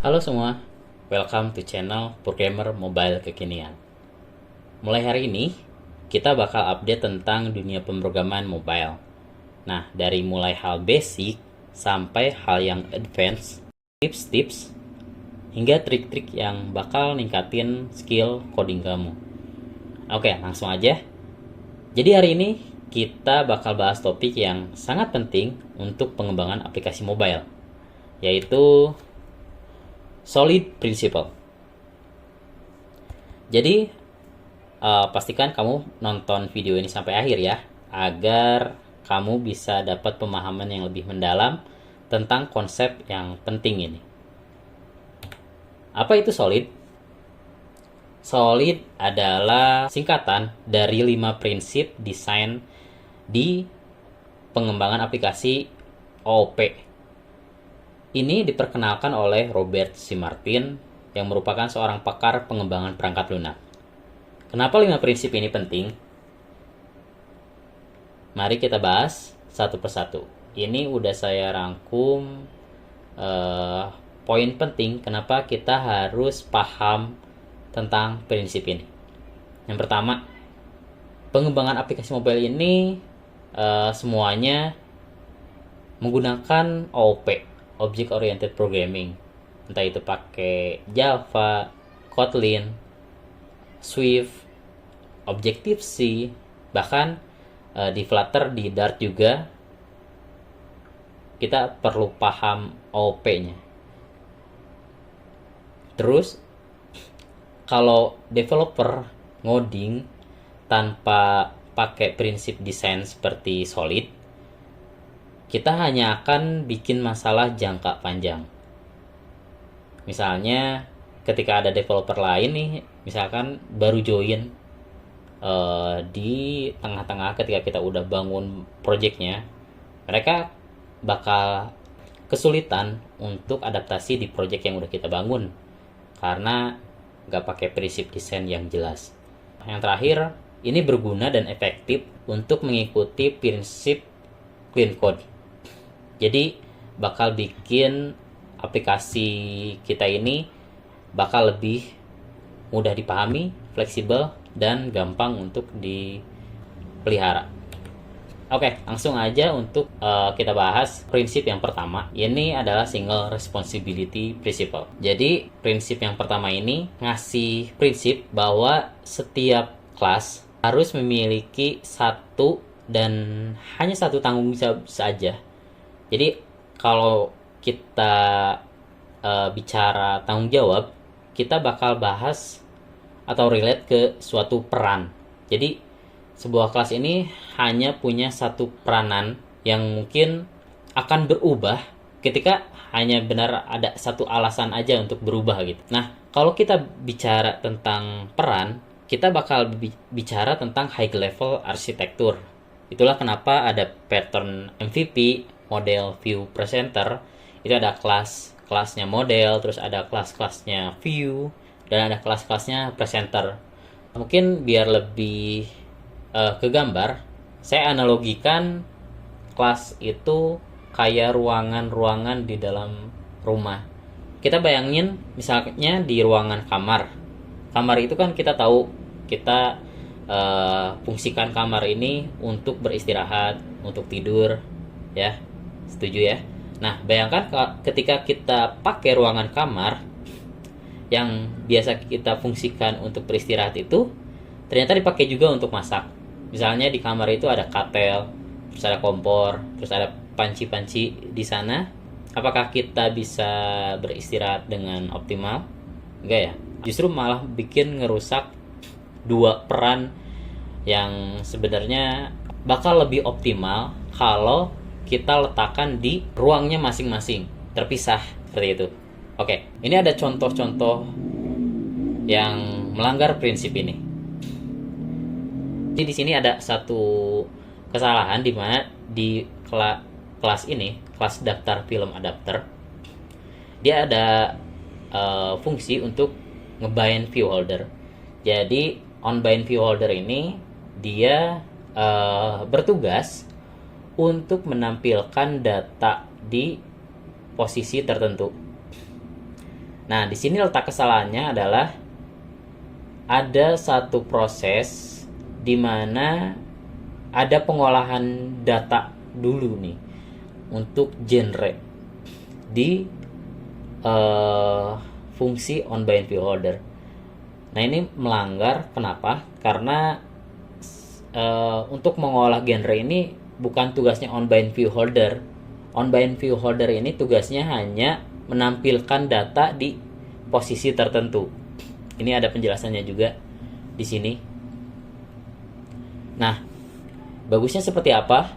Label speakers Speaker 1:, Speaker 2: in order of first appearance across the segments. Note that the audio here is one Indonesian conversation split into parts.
Speaker 1: Halo semua, welcome to channel Programmer Mobile Kekinian. Mulai hari ini, kita bakal update tentang dunia pemrograman mobile. Nah, dari mulai hal basic sampai hal yang advance, tips-tips, hingga trik-trik yang bakal ningkatin skill coding kamu. Oke, langsung aja. Jadi hari ini, kita bakal bahas topik yang sangat penting untuk pengembangan aplikasi mobile, yaitu Solid Principle. Jadi pastikan kamu nonton video ini sampai akhir ya, agar kamu bisa dapat pemahaman yang lebih mendalam tentang konsep yang penting ini. Apa itu solid? Solid adalah singkatan dari 5 prinsip desain di pengembangan aplikasi OOP. Ini diperkenalkan oleh Robert C. Martin yang merupakan seorang pakar pengembangan perangkat lunak. Kenapa 5 prinsip ini penting? Mari kita bahas satu persatu. Ini udah saya rangkum poin penting kenapa kita harus paham tentang prinsip ini. Yang pertama, pengembangan aplikasi mobile ini semuanya menggunakan OOP, Object Oriented Programming. Entah itu pakai Java, Kotlin, Swift, Objective-C, bahkan di Flutter, di Dart juga kita perlu paham OOP-nya. Terus kalau developer ngoding tanpa pakai prinsip desain seperti solid, kita hanya akan bikin masalah jangka panjang. Misalnya ketika ada developer lain nih, misalkan baru join di tengah-tengah ketika kita udah bangun projectnya, mereka bakal kesulitan untuk adaptasi di project yang udah kita bangun karena nggak pakai prinsip desain yang jelas. Yang terakhir, ini berguna dan efektif untuk mengikuti prinsip clean code. Jadi bakal bikin aplikasi kita ini bakal lebih mudah dipahami, fleksibel, dan gampang untuk dipelihara. Oke, langsung aja untuk kita bahas prinsip yang pertama. Ini adalah Single Responsibility Principle. Jadi, prinsip yang pertama ini ngasih prinsip bahwa setiap kelas harus memiliki satu dan hanya satu tanggung jawab saja. Jadi, kalau kita bicara tanggung jawab, kita bakal bahas atau relate ke suatu peran. Jadi, sebuah kelas ini hanya punya satu peranan yang mungkin akan berubah ketika hanya benar ada satu alasan aja untuk berubah gitu. Nah, kalau kita bicara tentang peran, kita bakal bicara tentang high level arsitektur. Itulah kenapa ada pattern MVP, model view presenter, itu ada kelasnya model, terus ada kelas-kelasnya view, dan ada kelas-kelasnya presenter. Mungkin biar lebih ke gambar, saya analogikan kelas itu kayak ruangan-ruangan di dalam rumah. Kita bayangin misalnya di ruangan kamar. Kamar itu kan kita tahu kita fungsikan kamar ini untuk beristirahat, untuk tidur, ya. Setuju ya? Nah, bayangkan ketika kita pakai ruangan kamar yang biasa kita fungsikan untuk beristirahat itu ternyata dipakai juga untuk masak. Misalnya di kamar itu ada katel, terus ada kompor, terus ada panci-panci di sana. Apakah kita bisa beristirahat dengan optimal? Enggak ya. Justru malah bikin ngerusak dua peran yang sebenarnya bakal lebih optimal kalau kita letakkan di ruangnya masing-masing, terpisah seperti itu. Oke, ini ada contoh-contoh yang melanggar prinsip ini. Jadi di sini ada satu kesalahan di mana di kelas ini, kelas daftar film adapter, dia ada fungsi untuk ngebind view holder. Jadi on bind view holder ini dia bertugas untuk menampilkan data di posisi tertentu. Nah, di sini letak kesalahannya adalah ada satu proses di mana ada pengolahan data dulu nih untuk genre di fungsi on bind view holder. Nah, ini melanggar. Kenapa? Karena untuk mengolah genre ini bukan tugasnya on bind view holder. On bind view holder ini tugasnya hanya menampilkan data di posisi tertentu. Ini ada penjelasannya juga di sini. Nah, bagusnya seperti apa?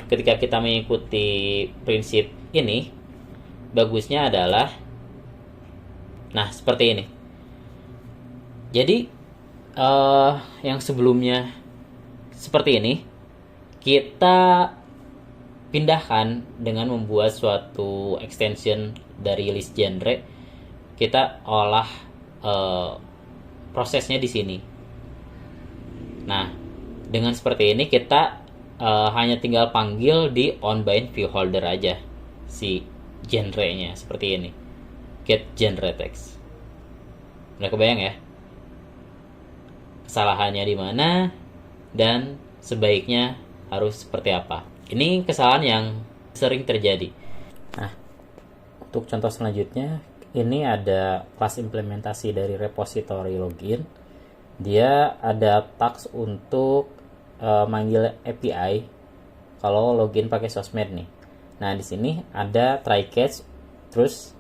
Speaker 1: Ketika kita mengikuti prinsip ini, bagusnya adalah seperti ini. Jadi yang sebelumnya seperti ini kita pindahkan dengan membuat suatu extension dari list genre. Kita olah prosesnya di sini. Nah, dengan seperti ini kita hanya tinggal panggil di on bind view holder aja si genre-nya seperti ini. Get genre text. Udah kebayang ya? Kesalahannya di mana dan sebaiknya harus seperti apa. Ini kesalahan yang sering terjadi. Nah, untuk contoh selanjutnya, ini ada kelas implementasi dari repository login. Dia ada tags untuk manggil API kalau login pakai sosmed nih. Nah, di sini ada try catch, terus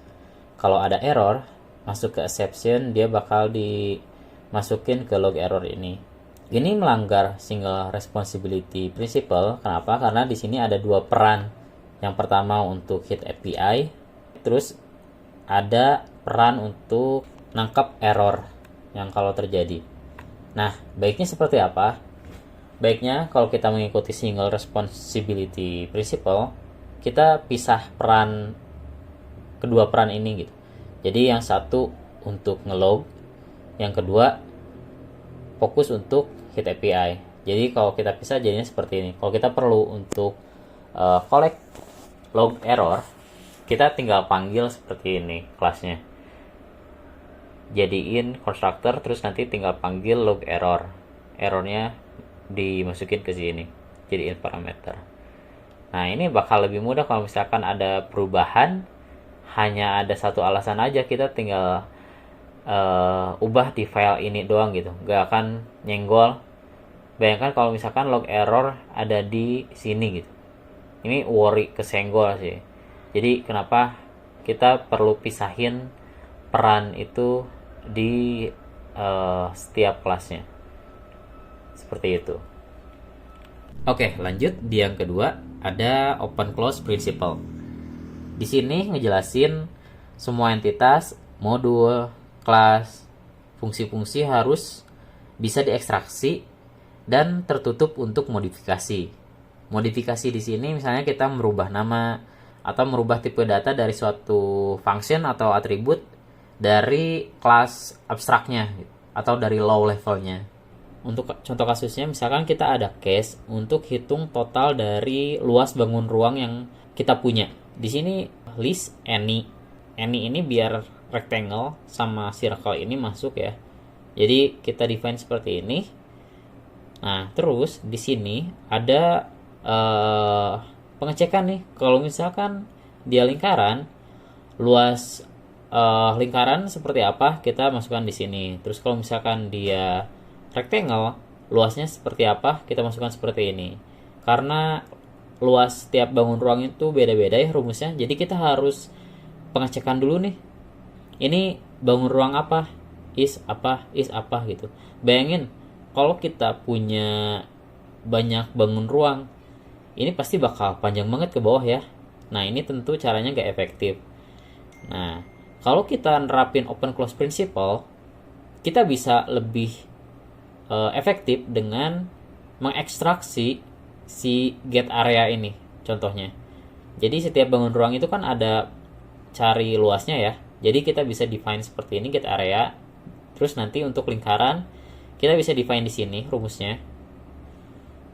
Speaker 1: kalau ada error masuk ke exception, dia bakal dimasukin ke log error ini. Ini melanggar single responsibility principle. Kenapa? Karena di sini ada dua peran. Yang pertama untuk hit API, terus ada peran untuk nangkap error yang kalau terjadi. Nah, baiknya seperti apa? Baiknya kalau kita mengikuti single responsibility principle, kita pisah peran, kedua peran ini gitu. Jadi yang satu untuk ngelog, yang kedua fokus untuk hit API. Jadi kalau kita pisah jadinya seperti ini. Kalau kita perlu untuk collect log error, kita tinggal panggil seperti ini kelasnya. Jadiin constructor, terus nanti tinggal panggil log error. Errornya dimasukin ke sini, jadiin parameter. Nah, ini bakal lebih mudah kalau misalkan ada perubahan, hanya ada satu alasan aja, kita tinggal ubah di file ini doang gitu, gak akan nyenggol. Bayangkan kalau misalkan log error ada di sini gitu, ini worry kesenggol sih. Jadi kenapa kita perlu pisahin peran itu di setiap kelasnya seperti itu. Oke, lanjut di yang kedua, ada open close principle. Di sini ngejelasin semua entitas, modul, kelas, fungsi-fungsi harus bisa diekstraksi dan tertutup untuk modifikasi. Modifikasi di sini misalnya kita merubah nama atau merubah tipe data dari suatu function atau atribut dari kelas abstraknya atau dari low levelnya. Untuk contoh kasusnya, misalkan kita ada case untuk hitung total dari luas bangun ruang yang kita punya. Di sini list any ini biar rectangle sama circle ini masuk ya. Jadi kita define seperti ini. Nah, terus di sini ada pengecekan nih. Kalau misalkan dia lingkaran, luas lingkaran seperti apa kita masukkan di sini. Terus kalau misalkan dia rectangle, luasnya seperti apa kita masukkan seperti ini. Karena luas setiap bangun ruang itu beda-beda ya rumusnya, jadi kita harus pengecekan dulu nih, ini bangun ruang apa, is apa gitu. Bayangin kalau kita punya banyak bangun ruang, ini pasti bakal panjang banget ke bawah ya. Nah, ini tentu caranya gak efektif. Nah, kalau kita nerapin open close principle, kita bisa lebih efektif dengan mengekstraksi si get area ini contohnya. Jadi setiap bangun ruang itu kan ada cari luasnya ya. Jadi kita bisa define seperti ini get area. Terus nanti untuk lingkaran kita bisa define di sini rumusnya.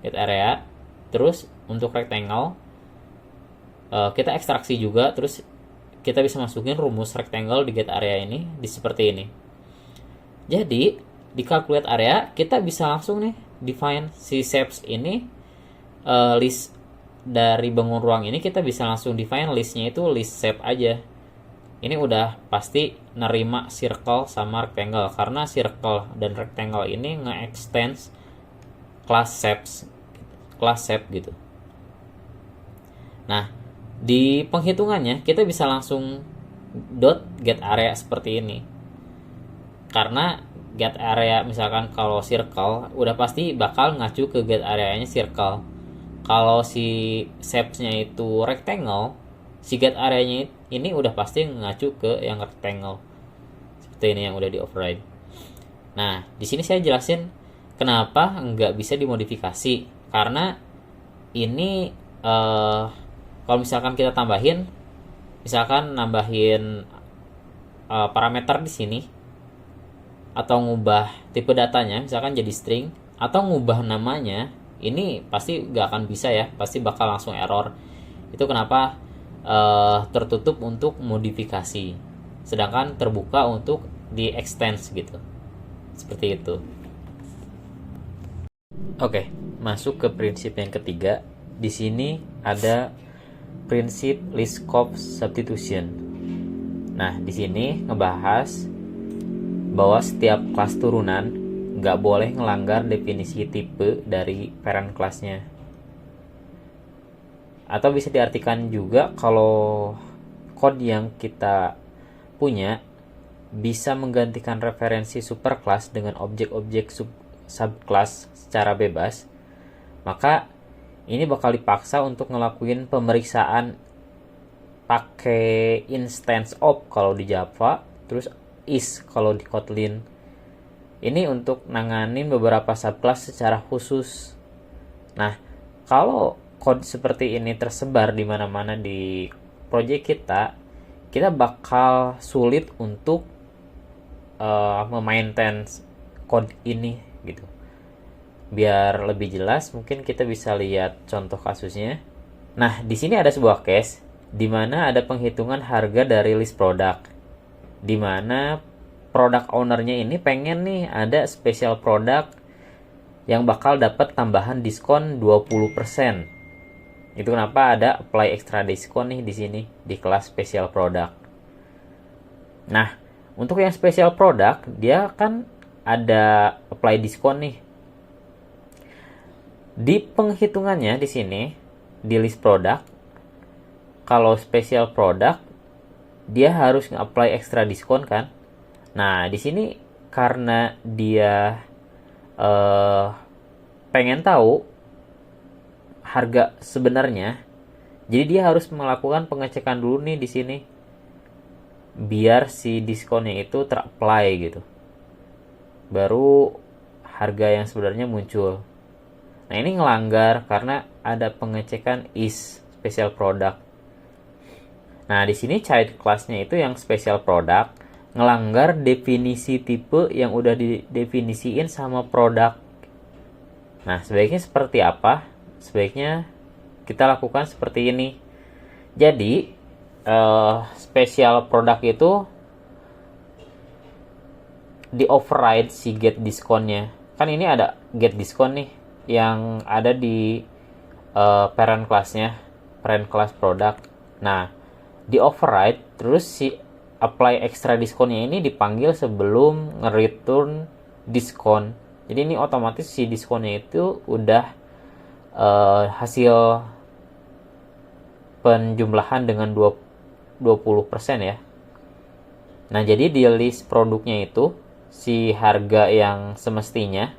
Speaker 1: Get area. Terus untuk rectangle kita ekstraksi juga, terus kita bisa masukin rumus rectangle di get area ini di seperti ini. Jadi di calculate area kita bisa langsung nih define si shapes ini, list dari bangun ruang ini kita bisa langsung define listnya itu list shape aja. Ini udah pasti nerima circle sama rectangle karena circle dan rectangle ini nge-extend class shape gitu. Nah, di penghitungannya kita bisa langsung dot get area seperti ini. Karena get area misalkan kalau circle udah pasti bakal ngacu ke get areanya circle. Kalau si shapes-nya itu rectangle, si get area-nya ini udah pasti ngacu ke yang rectangle. Seperti ini yang udah di override. Nah, di sini saya jelasin kenapa nggak bisa dimodifikasi. Karena ini kalau misalkan kita tambahin, misalkan nambahin parameter di sini, atau ngubah tipe datanya, misalkan jadi string, atau ngubah namanya, ini pasti nggak akan bisa ya, pasti bakal langsung error. Itu kenapa tertutup untuk modifikasi, sedangkan terbuka untuk di extend gitu. Seperti itu. Oke, masuk ke prinsip yang ketiga. Di sini ada prinsip list scope substitution. Nah, di sini ngebahas bahwa setiap kelas turunan nggak boleh ngelanggar definisi tipe dari parent kelasnya. Atau bisa diartikan juga kalau code yang kita punya bisa menggantikan referensi superclass dengan objek-objek subclass secara bebas, maka ini bakal dipaksa untuk ngelakuin pemeriksaan pakai instance of kalau di Java, terus is kalau di Kotlin. Ini untuk nanganin beberapa subclass secara khusus. Nah, kalau code seperti ini tersebar di mana-mana di project kita bakal sulit untuk memaintain code ini gitu. Biar lebih jelas, mungkin kita bisa lihat contoh kasusnya. Nah, di sini ada sebuah case di mana ada penghitungan harga dari list product, di mana product ownernya ini pengen nih ada special product yang bakal dapat tambahan diskon 20%. Itu kenapa ada apply extra diskon nih di sini di kelas special product. Nah, untuk yang special product dia kan ada apply diskon nih. Di penghitungannya di sini di list product, kalau special product dia harus nge-apply extra diskon kan. Nah, di sini karena dia pengen tahu harga sebenarnya, jadi dia harus melakukan pengecekan dulu nih di sini biar si diskonnya itu ter-apply gitu. Baru harga yang sebenarnya muncul. Nah, ini ngelanggar karena ada pengecekan is special product. Nah, di sini child class-nya itu yang special product ngelanggar definisi tipe yang udah didefinisiin sama produk. Nah, sebaiknya seperti apa? Sebaiknya kita lakukan seperti ini. Jadi, special product itu di override si get diskonnya. Kan ini ada get diskon nih yang ada di parent class-nya, parent class product. Nah, di override terus si apply extra diskonnya ini dipanggil sebelum nge-return diskon. Jadi ini otomatis si diskonnya itu udah hasil penjumlahan dengan 20% ya. Nah, jadi di list produknya itu si harga yang semestinya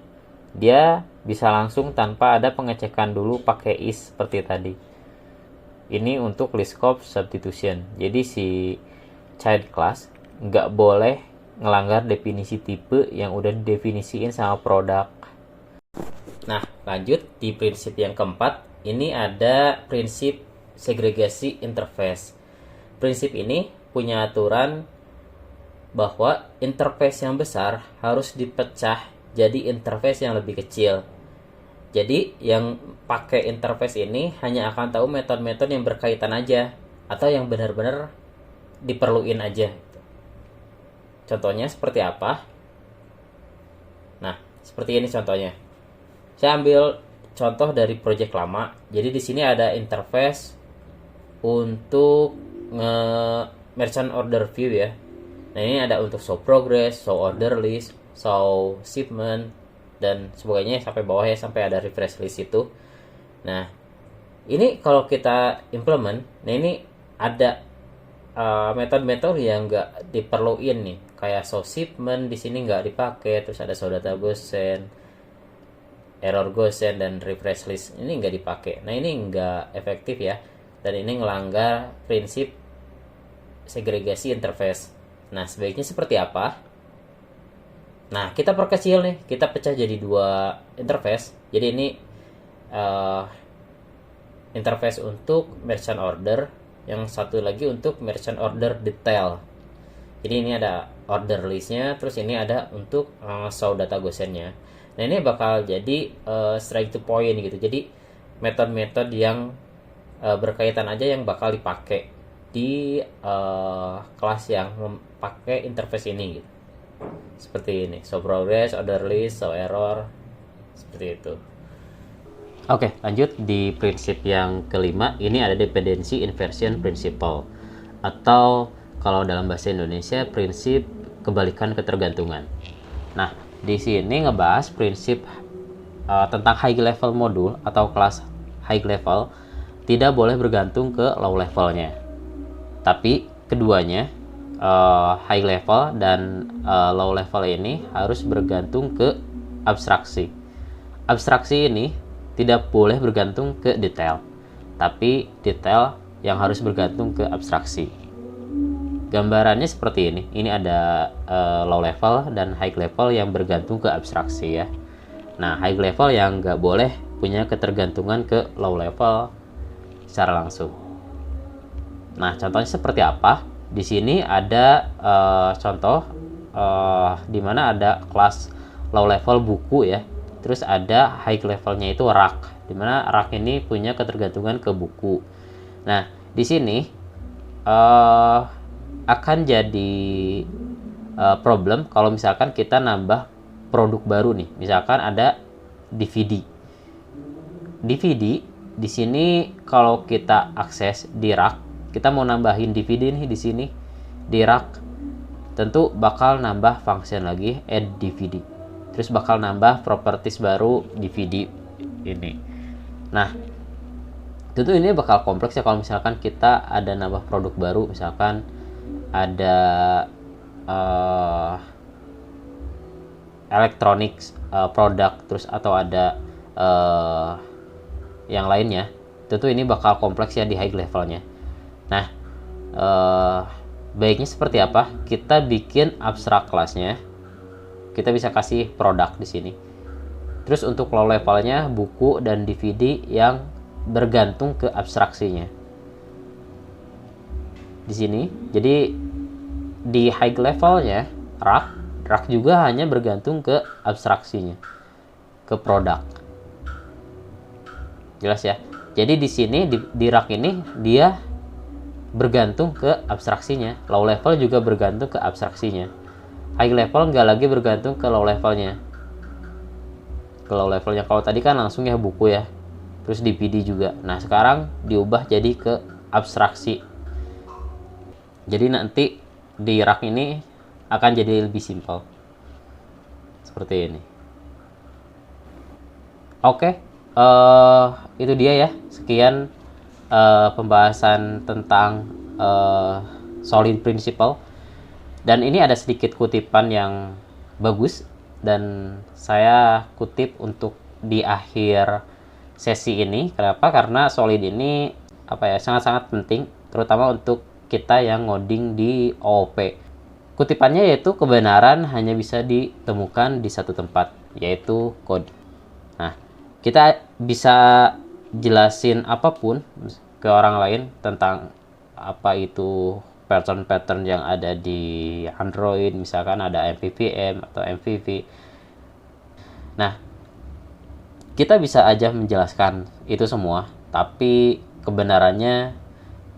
Speaker 1: dia bisa langsung tanpa ada pengecekan dulu pakai is seperti tadi. Ini untuk list scope substitution. Jadi si child class nggak boleh ngelanggar definisi tipe yang udah didefinisiin sama produk. Nah, lanjut di prinsip yang keempat. Ini ada prinsip segregasi interface. Prinsip ini punya aturan bahwa interface yang besar harus dipecah jadi interface yang lebih kecil. Jadi yang pakai interface ini hanya akan tahu metode-metode yang berkaitan aja, atau yang benar-benar diperluin aja. Contohnya seperti apa? Nah, seperti ini contohnya. Saya ambil contoh dari project lama. Jadi di sini ada interface untuk merchant order view ya. Nah, ini ada untuk show progress, show order list, show shipment, dan sebagainya sampai bawah ya, sampai ada refresh list itu. Nah, ini kalau kita implement, nah ini ada metode-metode yang nggak diperluin nih, kayak show shipment di sini nggak dipakai, terus ada show data gosen, error gosen, dan refresh list ini nggak dipakai. Nah, ini nggak efektif ya, dan ini ngelanggar prinsip segregasi interface. Nah, sebaiknya seperti apa? Nah, kita perkecil nih, kita pecah jadi 2 interface. Jadi ini interface untuk merchant order, yang satu lagi untuk merchant order detail. Jadi ini ada order listnya, terus ini ada untuk show data gosennya. Nah, ini bakal jadi straight to point gitu. Jadi metode-metode yang berkaitan aja yang bakal dipakai di kelas yang memakai interface ini gitu. Seperti ini, show progress, order list, show error, seperti itu. Oke, lanjut di prinsip yang kelima. Ini ada dependency inversion principle, atau kalau dalam bahasa Indonesia prinsip kebalikan ketergantungan. Nah, di sini ngebahas prinsip tentang high level modul atau kelas high level tidak boleh bergantung ke low levelnya. Tapi keduanya, high level dan low level ini harus bergantung ke abstraksi. Abstraksi ini tidak boleh bergantung ke detail, tapi detail yang harus bergantung ke abstraksi. Gambarannya seperti ini. Ini ada low level dan high level yang bergantung ke abstraksi ya. Nah, high level yang nggak boleh punya ketergantungan ke low level secara langsung. Nah, contohnya seperti apa? Di sini ada contoh di mana ada kelas low level buku ya. Terus ada high levelnya itu rak, di mana rak ini punya ketergantungan ke buku. Nah, di sini akan jadi problem kalau misalkan kita nambah produk baru nih. Misalkan ada DVD. DVD di sini kalau kita akses di rak, kita mau nambahin DVD nih di sini di rak, tentu bakal nambah function lagi add DVD. Terus bakal nambah properties baru DVD ini. Nah, tentu ini bakal kompleks ya kalau misalkan kita ada nambah produk baru, misalkan ada electronics product, terus atau ada yang lainnya. Tentu ini bakal kompleks ya di high levelnya. Nah, baiknya seperti apa? Kita bikin abstrak kelasnya. Kita bisa kasih produk di sini. Terus untuk low levelnya buku dan DVD yang bergantung ke abstraksinya. Di sini. Jadi di high levelnya rak juga hanya bergantung ke abstraksinya, ke produk. Jelas ya? Jadi di sini di rak ini dia bergantung ke abstraksinya. Low level juga bergantung ke abstraksinya. High level nggak lagi bergantung ke low levelnya. Ke low levelnya kalau tadi kan langsung ya buku ya, terus DVD juga. Nah, sekarang diubah jadi ke abstraksi. Jadi nanti di rak ini akan jadi lebih simpel seperti ini. Oke, itu dia ya. Sekian pembahasan tentang solid principle. Dan ini ada sedikit kutipan yang bagus dan saya kutip untuk di akhir sesi ini. Kenapa? Karena solid ini sangat-sangat penting, terutama untuk kita yang ngoding di OOP. Kutipannya yaitu kebenaran hanya bisa ditemukan di satu tempat, yaitu kode. Nah, kita bisa jelasin apapun ke orang lain tentang apa itu pattern-pattern yang ada di Android, misalkan ada MVVM atau MVV. Nah, kita bisa aja menjelaskan itu semua, tapi kebenarannya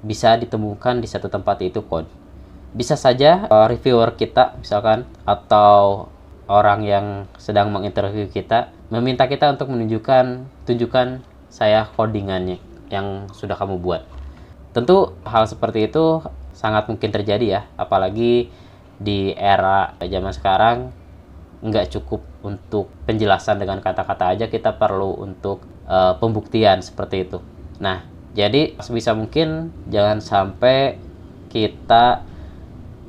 Speaker 1: bisa ditemukan di satu tempat, yaitu code. bisa saja reviewer kita misalkan atau orang yang sedang menginterview kita meminta kita untuk tunjukkan saya codingannya yang sudah kamu buat. Tentu hal seperti itu sangat mungkin terjadi ya, apalagi di era zaman sekarang nggak cukup untuk penjelasan dengan kata-kata aja, kita perlu untuk pembuktian seperti itu. Nah, jadi sebisa mungkin jangan sampai kita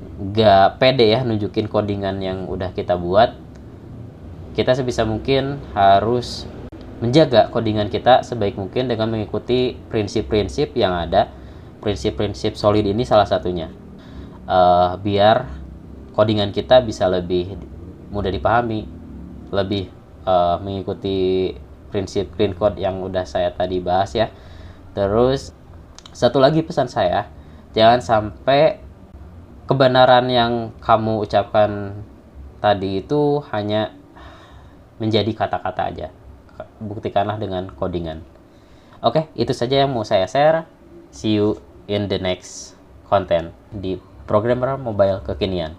Speaker 1: nggak pede ya nunjukin codingan yang udah kita buat. Kita sebisa mungkin harus menjaga codingan kita sebaik mungkin dengan mengikuti prinsip-prinsip yang ada. Prinsip-prinsip solid ini salah satunya. Biar codingan kita bisa lebih mudah dipahami, lebih mengikuti prinsip clean code yang udah saya tadi bahas ya. Terus satu lagi pesan saya, jangan sampai kebenaran yang kamu ucapkan tadi itu hanya menjadi kata-kata aja. Buktikanlah dengan codingan. Oke, itu saja yang mau saya share. See you in the next content di Programmer Mobile Kekinian.